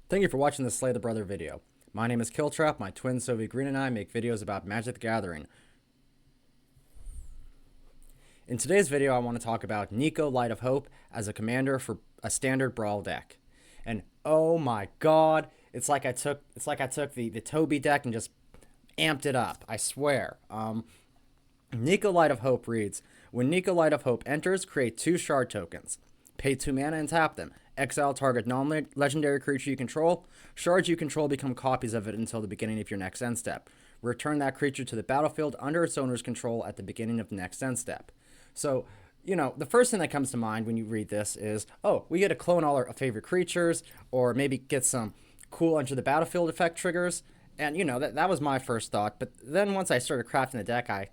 Thank you for watching this Slay the Brother video. My name is Killtrap, my twin Soviet Green and I make videos about Magic the Gathering. In today's video, I want to talk about Niko Light of Hope as a commander for a standard Brawl deck. And oh my god, it's like I took the Toby deck and just amped it up, I swear. Niko Light of Hope reads, when Niko Light of Hope enters, create 2 shard tokens. Pay 2 mana and tap them. Exile target non-legendary creature you control. Shards you control become copies of it until the beginning of your next end step. Return that creature to the battlefield under its owner's control at the beginning of the next end step. So, the first thing that comes to mind when you read this is, oh, we get to clone all our favorite creatures, or maybe get some cool enter the battlefield effect triggers. And, that was my first thought. But then once I started crafting the deck, I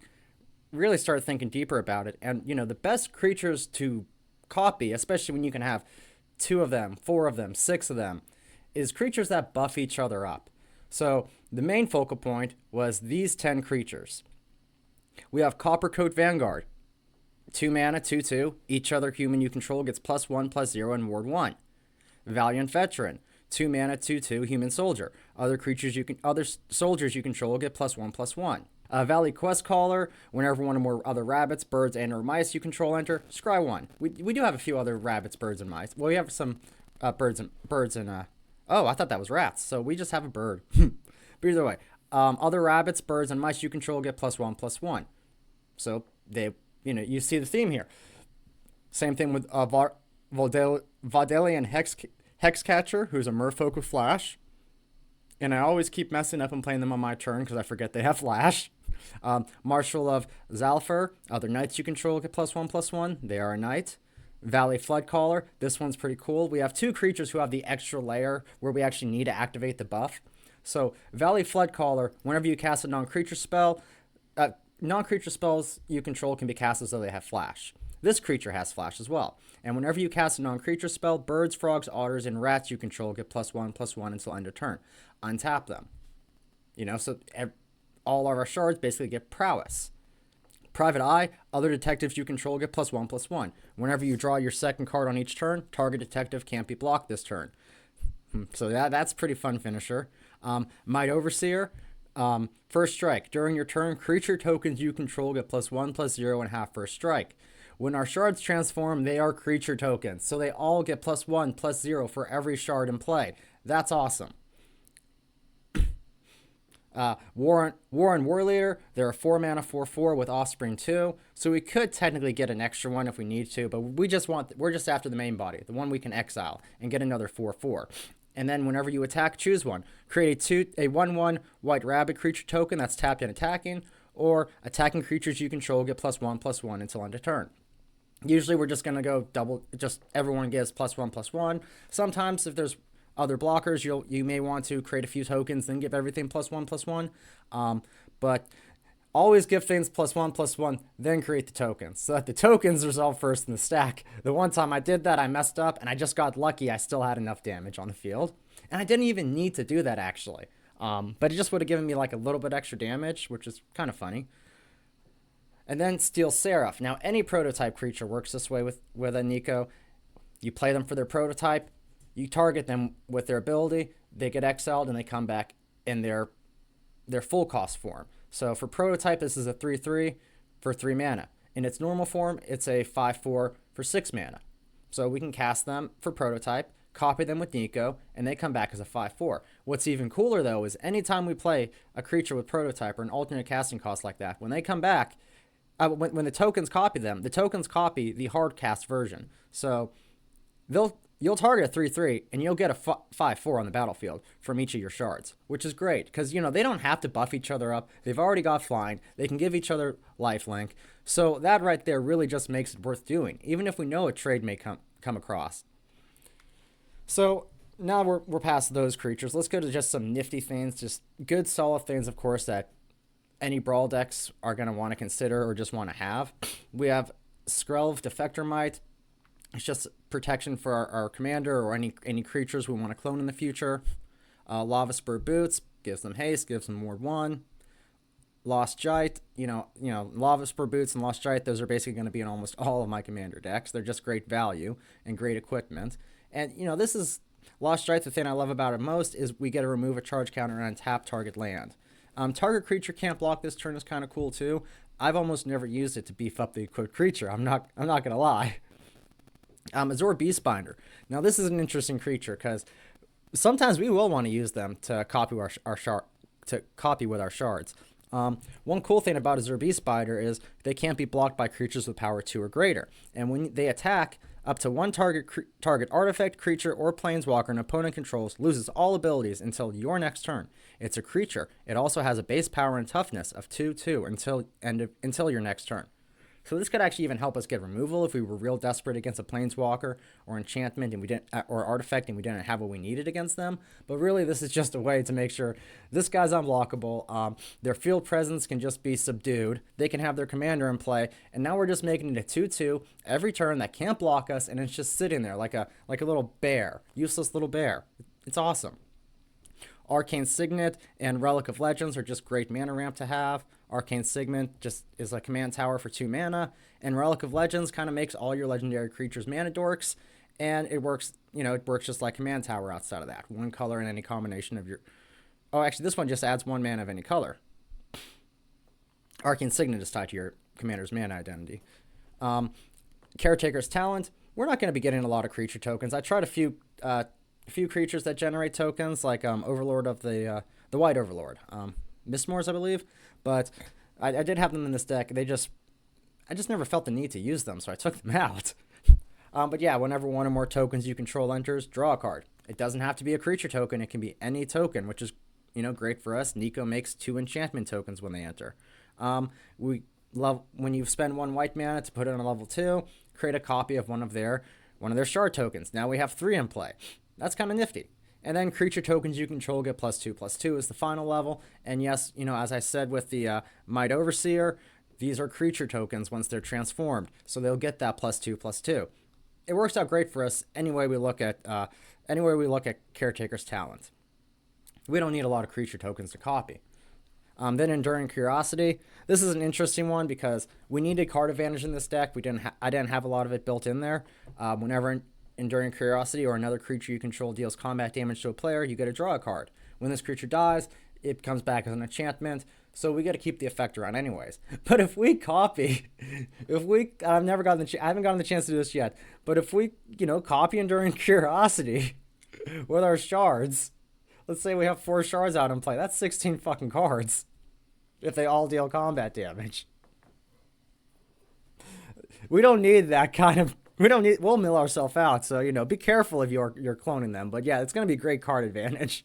really started thinking deeper about it. And, the best creatures to copy, especially when you can have 2 of them, 4 of them, 6 of them, is creatures that buff each other up. So the main focal point was these 10 creatures. We have Coppercoat Vanguard. 2 mana, 2/2. Each other human you control gets +1/+0 and ward 1. Valiant Veteran. 2 mana, 2/2. Human Soldier. Other soldiers you control get +1/+1. Valley Quest Caller. Whenever one or more other rabbits, birds, and/or mice you control enter, scry 1. We do have a few other rabbits, birds, and mice. Well, we have some birds and oh, I thought that was rats. So we just have a bird. But either way, other rabbits, birds, and mice you control get +1/+1. So you see the theme here. Same thing with Valdelian Hexcatcher, who's a merfolk with flash. And I always keep messing up and playing them on my turn because I forget they have flash. Marshal of Zalfur, other knights you control get +1/+1. They are a knight. Valley Floodcaller, this one's pretty cool. We have 2 creatures who have the extra layer where we actually need to activate the buff. So Valley Floodcaller, whenever you cast a non-creature spell, non-creature spells you control can be cast as though they have flash. This creature has flash as well. And whenever you cast a non-creature spell, birds, frogs, otters, and rats you control get +1/+1 until end of turn. Untap them. So all of our shards basically get prowess. Private Eye, other detectives you control get +1/+1. Whenever you draw your second card on each turn, target detective can't be blocked this turn. So that's a pretty fun finisher. Might Overseer, first strike. During your turn, creature tokens you control get +1/+0 and half first strike. When our shards transform, they are creature tokens. So they all get +1/+0 for every shard in play. That's awesome. War and War Leader, they're a 4 mana 4/4 with Offspring 2, so we could technically get an extra one if we need to, but we're just after the main body, the one we can exile and get another 4/4. And then whenever you attack, choose one. Create a 1/1 white rabbit creature token that's tapped and attacking, or attacking creatures you control get +1/+1 until end of turn. Usually we're just going to go double, just everyone gets +1/+1. Sometimes if there's other blockers, you may want to create a few tokens, then give everything +1/+1. But always give things +1/+1, then create the tokens, so that the tokens resolve first in the stack. The one time I did that, I messed up, and I just got lucky. I still had enough damage on the field, and I didn't even need to do that actually. But it just would have given me like a little bit extra damage, which is kind of funny. And then Steel Seraph. Now any prototype creature works this way with a Niko. You play them for their prototype. You target them with their ability, they get exiled, and they come back in their full cost form. So for prototype, this is a 3/3 for 3 mana. In its normal form, it's a 5/4 for 6 mana. So we can cast them for prototype, copy them with Niko, and they come back as a 5/4. What's even cooler, though, is anytime we play a creature with prototype or an alternate casting cost like that, when they come back, when the tokens copy them, the tokens copy the hard cast version. So you'll target a 3/3 and you'll get a 5/4 on the battlefield from each of your shards, which is great because they don't have to buff each other up. They've already got flying. They can give each other lifelink. So that right there really just makes it worth doing, even if we know a trade may come across. So now we're past those creatures. Let's go to just some nifty things, just good solid things, of course, that any Brawl decks are going to want to consider or just want to have. We have Skrelv Defector Might. It's just protection for our commander or any creatures we want to clone in the future. Lava Spur Boots gives them haste, gives them ward 1. Lost Gite, Lava Spur Boots and Lost Gite, those are basically going to be in almost all of my commander decks. They're just great value and great equipment. And this is Lost Strike, the thing I love about it most is we get to remove a charge counter on tap target land. Target creature can't block this turn is kind of cool too. I've almost never used it to beef up the equipped creature. I'm not gonna lie. Azor Beastbinder. Now this is an interesting creature because sometimes we will want to use them to copy copy with our shards. One cool thing about Azor Beastbinder is they can't be blocked by creatures with power 2 or greater, and when they attack, up to one target artifact, creature, or planeswalker an opponent controls loses all abilities until your next turn. It's a creature. It also has a base power and toughness of 2/2 until your next turn. So this could actually even help us get removal if we were real desperate against a planeswalker or enchantment and we didn't, or artifact and we didn't have what we needed against them. But really, this is just a way to make sure this guy's unblockable. Their field presence can just be subdued. They can have their commander in play, and now we're just making it a 2/2 every turn that can't block us, and it's just sitting there like a little bear, useless little bear. It's awesome. Arcane Signet and Relic of Legends are just great mana ramp to have. Arcane Signet just is a command tower for 2 mana, and Relic of Legends kind of makes all your legendary creatures mana dorks, and it works just like command tower outside of that. 1 color in any combination of your... Oh, actually, this one just adds 1 mana of any color. Arcane Signet is tied to your commander's mana identity. Caretaker's Talent. We're not going to be getting a lot of creature tokens. I tried a few creatures that generate tokens, like Overlord of the White Overlord, Mistmoors, I believe, but I did have them in this deck. I just never felt the need to use them, so I took them out. But yeah, whenever 1 or more tokens you control enters, draw a card. It doesn't have to be a creature token. It can be any token, which is great for us. Niko makes 2 enchantment tokens when they enter. We love when you spend 1 white mana to put it on a level 2, create a copy of one of their shard tokens. Now we have 3 in play. That's kind of nifty. And then creature tokens you control get +2/+2 is the final level. And yes, as I said with the Might Overseer, these are creature tokens once they're transformed, so they'll get that +2/+2. It works out great for us any way we look at Caretaker's Talent. We don't need a lot of creature tokens to copy. Then Enduring Curiosity. This is an interesting one because we needed card advantage in this deck. I didn't have a lot of it built in there. Whenever Enduring Curiosity or another creature you control deals combat damage to a player, you get to draw a card. When this creature dies, it comes back as an enchantment, so we got to keep the effect around anyways. But if we copy, I haven't gotten the chance to do this yet, but if we, copy Enduring Curiosity with our shards, let's say we have 4 shards out in play, that's 16 fucking cards if they all deal combat damage. We don't need that kind of... We'll mill ourselves out, so, be careful if you're cloning them. But yeah, it's going to be great card advantage.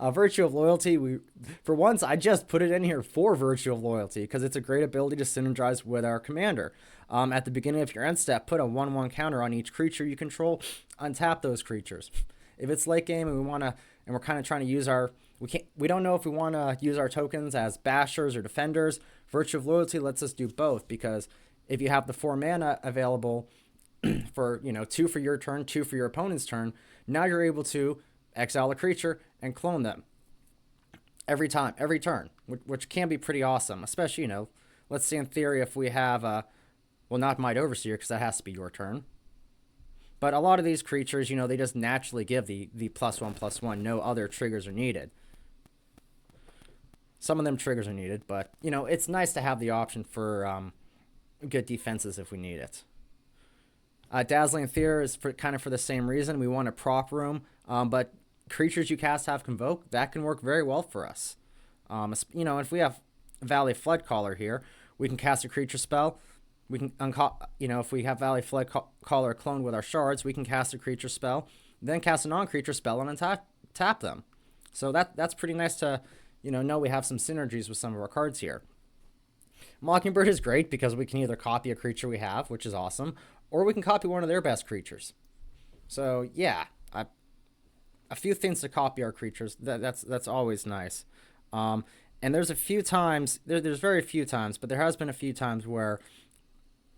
Virtue of Loyalty, for once, I just put it in here for Virtue of Loyalty because it's a great ability to synergize with our commander. At the beginning of your end step, put a 1/1 counter on each creature you control, untap those creatures. If it's late game and we're kind of trying to use we don't know if we want to use our tokens as bashers or defenders, Virtue of Loyalty lets us do both, because if you have the 4 mana available for 2 for your turn, 2 for your opponent's turn, now you're able to exile a creature and clone them every turn, which can be pretty awesome. Especially, let's say in theory if we have not Might Overseer because that has to be your turn, but a lot of these creatures, they just naturally give the +1/+1. No other triggers are needed. Some of them triggers are needed, but it's nice to have the option for good defenses if we need it. Dazzling Theater is for the same reason. We want a prop room, but creatures you cast have Convoke. That can work very well for us. If we have Valley Floodcaller here, we can cast a creature spell. We can if we have Valley Floodcaller cloned with our shards, we can cast a creature spell, then cast a non-creature spell and tap them. So that's pretty nice to know we have some synergies with some of our cards here. Mockingbird is great because we can either copy a creature we have, which is awesome, or we can copy one of their best creatures. So yeah, a few things to copy our creatures. That's always nice. And there's a few times, there's very few times, but there has been a few times where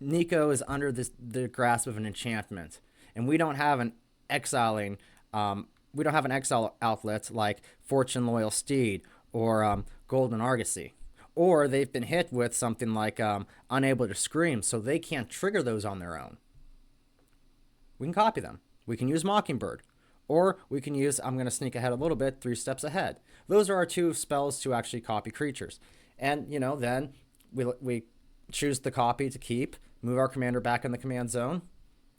Niko is under the grasp of an enchantment, and we don't have an exile outlet like Fortune Loyal Steed or Golden Argosy. Or they've been hit with something like Unable to Scream, so they can't trigger those on their own. We can copy them. We can use Mockingbird. Or we can use, I'm going to sneak ahead a little bit, 3 steps ahead. Those are our 2 spells to actually copy creatures. And, then we choose the copy to keep, move our commander back in the command zone.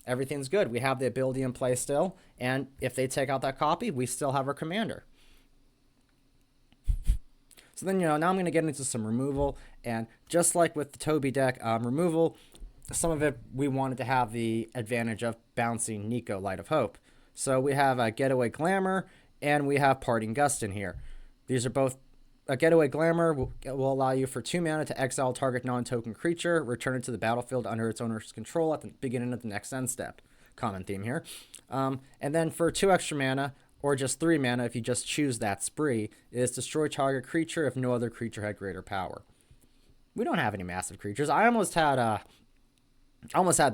Everything's good. We have the ability in play still. And if they take out that copy, we still have our commander. So then, now I'm going to get into some removal. And just like with the Toby deck, removal, some of it we wanted to have the advantage of bouncing Niko, Light of Hope. So we have a Getaway Glamour and we have Parting Gust in here. These are both, a Getaway Glamour will allow you for 2 mana to exile target non-token creature, return it to the battlefield under its owner's control at the beginning of the next end step. Common theme here. And then for 2 extra mana, or just 3 mana if you just choose that spree, is destroy target creature if no other creature had greater power. We don't have any massive creatures. I almost had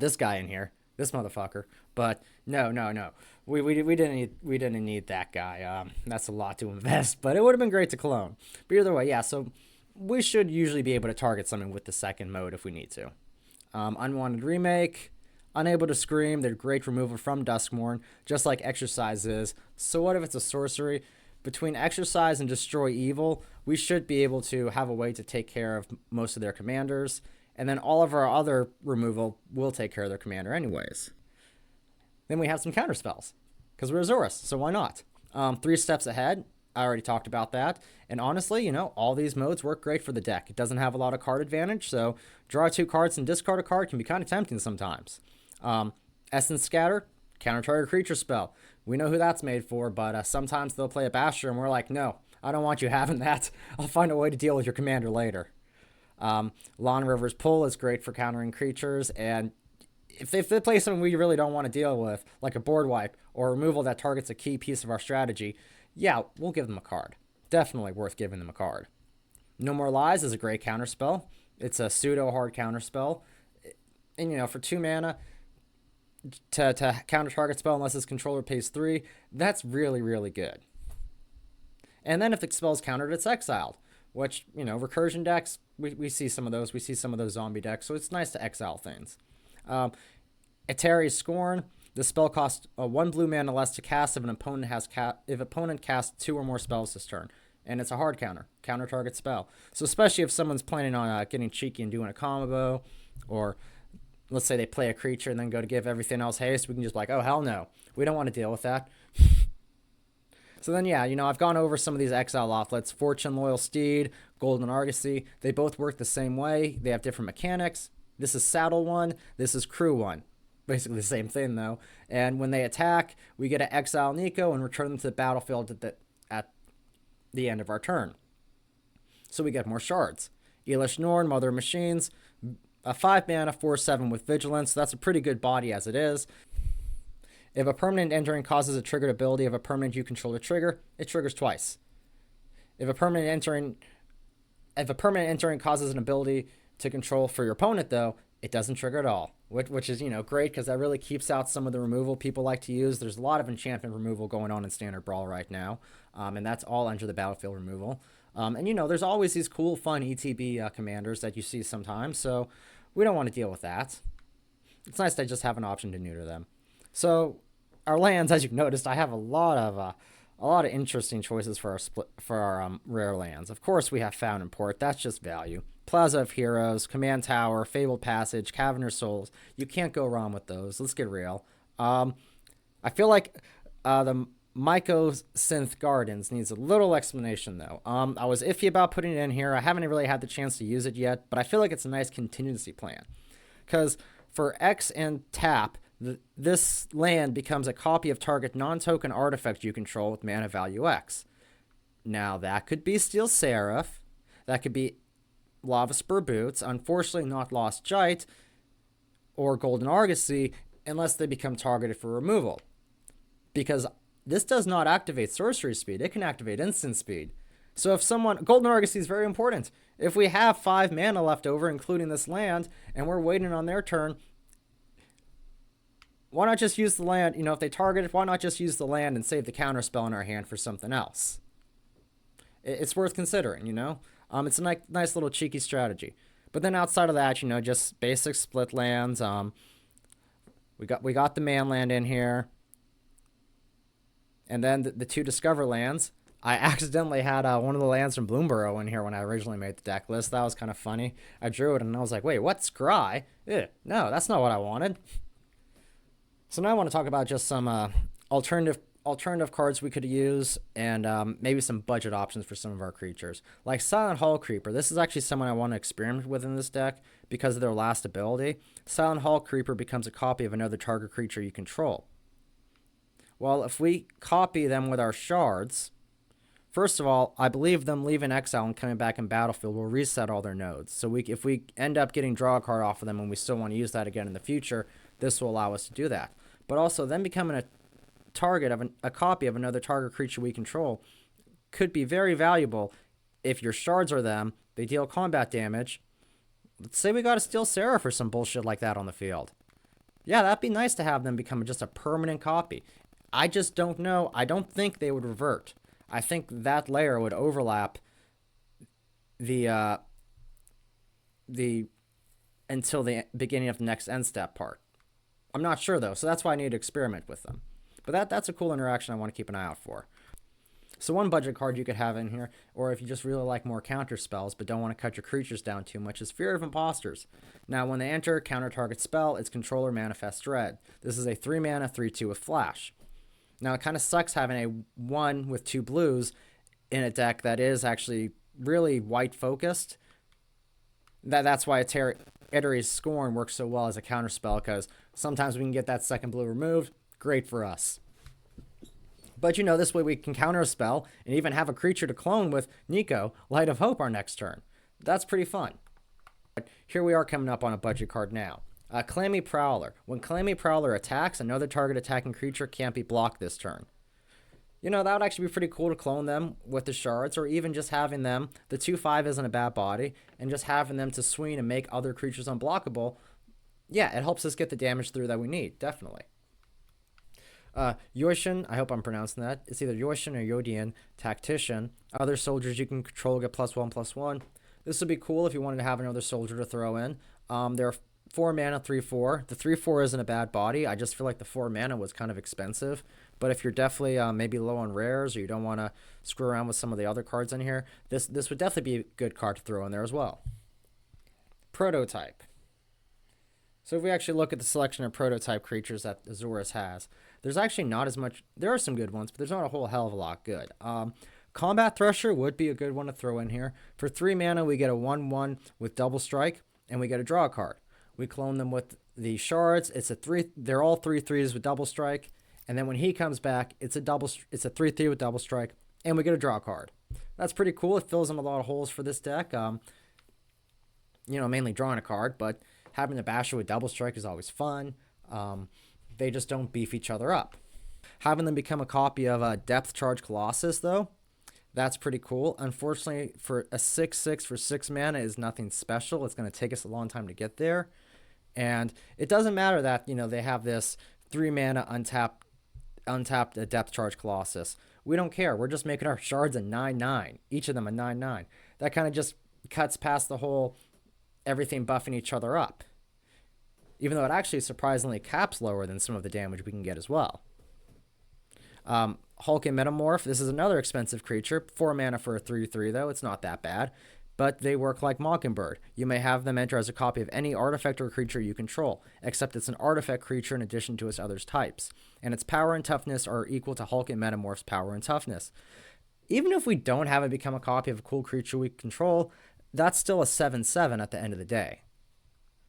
this guy in here, this motherfucker, but no. We didn't need that guy. That's a lot to invest, but it would have been great to clone. But either way, yeah. So we should usually be able to target something with the second mode if we need to. Unwanted Remake, Unable to Scream. They're great removal from Duskmourn, just like Exercise is. So what if it's a sorcery? Between Exercise and Destroy Evil, we should be able to have a way to take care of most of their commanders. And then all of our other removal will take care of their commander anyways. Then we have some counter spells, because we're Azorus, so why not? 3 steps ahead, I already talked about that. And honestly, all these modes work great for the deck. It doesn't have a lot of card advantage, so draw 2 cards and discard a card can be kind of tempting sometimes. Essence Scatter, counter target creature spell. We know who that's made for, but sometimes they'll play a Basher and we're like, no, I don't want you having that. I'll find a way to deal with your commander later. Lawn River's Pull is great for countering creatures, and if they play something we really don't want to deal with, like a board wipe or removal that targets a key piece of our strategy, yeah, we'll give them a card. Definitely worth giving them a card. No More Lies is a great counterspell. It's a pseudo-hard counterspell. And, for 2 mana to counter target spell unless its controller pays 3, that's really, really good. And then if the spell's countered, it's exiled, which, recursion decks, we see some of those. We see some of those zombie decks, so it's nice to exile things. Atari's Scorn. The spell costs 1 blue mana less to cast if an opponent casts 2 or more spells this turn, and it's a hard counter target spell. So especially if someone's planning on getting cheeky and doing a combo, or let's say they play a creature and then go to give everything else haste, we can just be like, oh hell no, we don't want to deal with that. So then, yeah, I've gone over some of these exile offlets. Fortune, Loyal Steed, Golden Argosy. They both work the same way. They have different mechanics. This is Saddle 1. This is Crew 1. Basically the same thing, though. And when they attack, we get to exile Niko and return them to the battlefield at the end of our turn. So we get more shards. Elish Norn, Mother of Machines. A 5 mana, 4/7 with Vigilance. So that's a pretty good body as it is. If a permanent entering causes a triggered ability of a permanent you control to trigger, it triggers twice. If a permanent entering causes an ability to control for your opponent, though, it doesn't trigger at all, which is, great because that really keeps out some of the removal people like to use. There's a lot of enchantment removal going on in Standard Brawl right now, and that's all under the battlefield removal. And, there's always these cool, fun ETB commanders that you see sometimes, so we don't want to deal with that. It's nice to just have an option to neuter them. So our lands, as you've noticed, I have a lot of interesting choices for our rare lands. Of course, we have Found and Port. That's just value. Plaza of Heroes, Command Tower, Fabled Passage, Caverner's Souls. You can't go wrong with those. Let's get real. I feel like the Myco Synth Gardens needs a little explanation, though. I was iffy about putting it in here. I haven't really had the chance to use it yet, but I feel like it's a nice contingency plan. Because for X and tap, this land becomes a copy of target non-token artifact you control with mana value X. Now, that could be Steel Seraph. That could be Lava Spur Boots. Unfortunately, not Lost Gite or Golden Argosy unless they become targeted for removal. Because this does not activate sorcery speed. It can activate instant speed. So if Golden Argosy is very important. If we have 5 mana left over, including this land, and we're waiting on their turn, why not just use the land? If they target it, why not just use the land and save the counter spell in our hand for something else? It's worth considering, It's a nice little cheeky strategy. But then outside of that, just basic split lands. We got the man land in here. And then the two Discover lands. I accidentally had one of the lands from Bloomborough in here when I originally made the deck list. That was kind of funny. I drew it and I was like, wait, what? Scry? Ew, no, that's not what I wanted. So now I want to talk about just some alternative cards we could use, and maybe some budget options for some of our creatures. Like Silent Hall Creeper. This is actually someone I want to experiment with in this deck because of their last ability. Silent Hall Creeper becomes a copy of another target creature you control. Well, if we copy them with our shards, first of all, I believe them leaving exile and coming back in battlefield will reset all their nodes. So if we end up getting draw a card off of them and we still want to use that again in the future, this will allow us to do that. But also, them becoming a target of a copy of another target creature we control could be very valuable if your shards are them. They deal combat damage. Let's say we got a Steel Seraph or some bullshit like that on the field. Yeah, that'd be nice to have them become just a permanent copy. I just don't know. I don't think they would revert. I think that layer would overlap the until the beginning of the next end step part. I'm not sure though, so that's why I need to experiment with them. But that's a cool interaction I want to keep an eye out for. So one budget card you could have in here, or if you just really like more counter spells but don't want to cut your creatures down too much, is Fear of Imposters. Now when they enter, counter target spell, its controller manifests dread. This is a 3-mana 3/2 with flash. Now it kind of sucks having a 1 with 2 blues in a deck that is actually really white focused. That's why Etery's Scorn works so well as a counter spell, because sometimes we can get that second blue removed. Great for us. But this way we can counter a spell and even have a creature to clone with Niko, Light of Hope, our next turn. That's pretty fun. But here we are coming up on a budget card now. Clammy Prowler. When Clammy Prowler attacks, another target attacking creature can't be blocked this turn. That would actually be pretty cool to clone them with the shards, or even just having them, the 2/5 isn't a bad body, and just having them to swing and make other creatures unblockable. Yeah, it helps us get the damage through that we need, definitely. Yoshin, I hope I'm pronouncing that. It's either Yoshin or Yodian, Tactician. Other soldiers you can control get +1/+1. This would be cool if you wanted to have another soldier to throw in. There are 4 mana 3/4. The 3/4 isn't a bad body. I just feel like the 4 mana was kind of expensive. But if you're definitely maybe low on rares, or you don't want to screw around with some of the other cards in here, this would definitely be a good card to throw in there as well. Prototype. So if we actually look at the selection of prototype creatures that Azorius has, there's actually not as much. There are some good ones, but there's not a whole hell of a lot good. Combat Thresher would be a good one to throw in here. For 3 mana, we get a 1/1 with double strike, and we get a draw card. We clone them with the shards. It's a 3. They're all 3/3s with double strike, and then when he comes back, it's a 3/3 with double strike, and we get a draw card. That's pretty cool. It fills in a lot of holes for this deck. Mainly drawing a card, but having the Basher with double strike is always fun. They just don't beef each other up. Having them become a copy of a Depth Charge Colossus, though, that's pretty cool. Unfortunately, for a 6/6 for 6 mana is nothing special. It's going to take us a long time to get there. And it doesn't matter that, they have this 3 mana untapped Depth Charge Colossus. We don't care. We're just making our shards a 9/9. Each of them a 9/9. That kind of just cuts past the whole everything buffing each other up. Even though it actually surprisingly caps lower than some of the damage we can get as well. Hulk and Metamorph. This is another expensive creature. 4 mana for a 3/3 though. It's not that bad. But they work like Mockingbird. You may have them enter as a copy of any artifact or creature you control, except it's an artifact creature in addition to its other types. And its power and toughness are equal to Hulk and Metamorph's power and toughness. Even if we don't have it become a copy of a cool creature we control, that's still a 7/7 at the end of the day.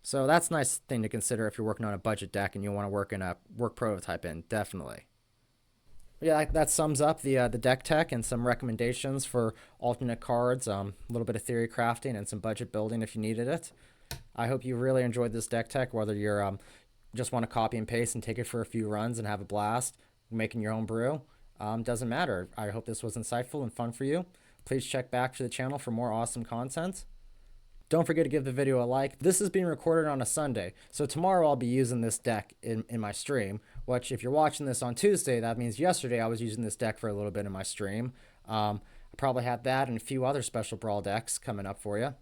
So that's a nice thing to consider if you're working on a budget deck and you want to work prototype in, definitely. Yeah, that sums up the deck tech and some recommendations for alternate cards, a little bit of theory crafting and some budget building if you needed it. I hope you really enjoyed this deck tech, whether you're just want to copy and paste and take it for a few runs and have a blast making your own brew. Doesn't matter. I hope this was insightful and fun for you. Please check back to the channel for more awesome content. Don't forget to give the video a like. This is being recorded on a Sunday, so tomorrow I'll be using this deck in my stream, which if you're watching this on Tuesday, that means yesterday I was using this deck for a little bit in my stream. I probably had that and a few other special Brawl decks coming up for you.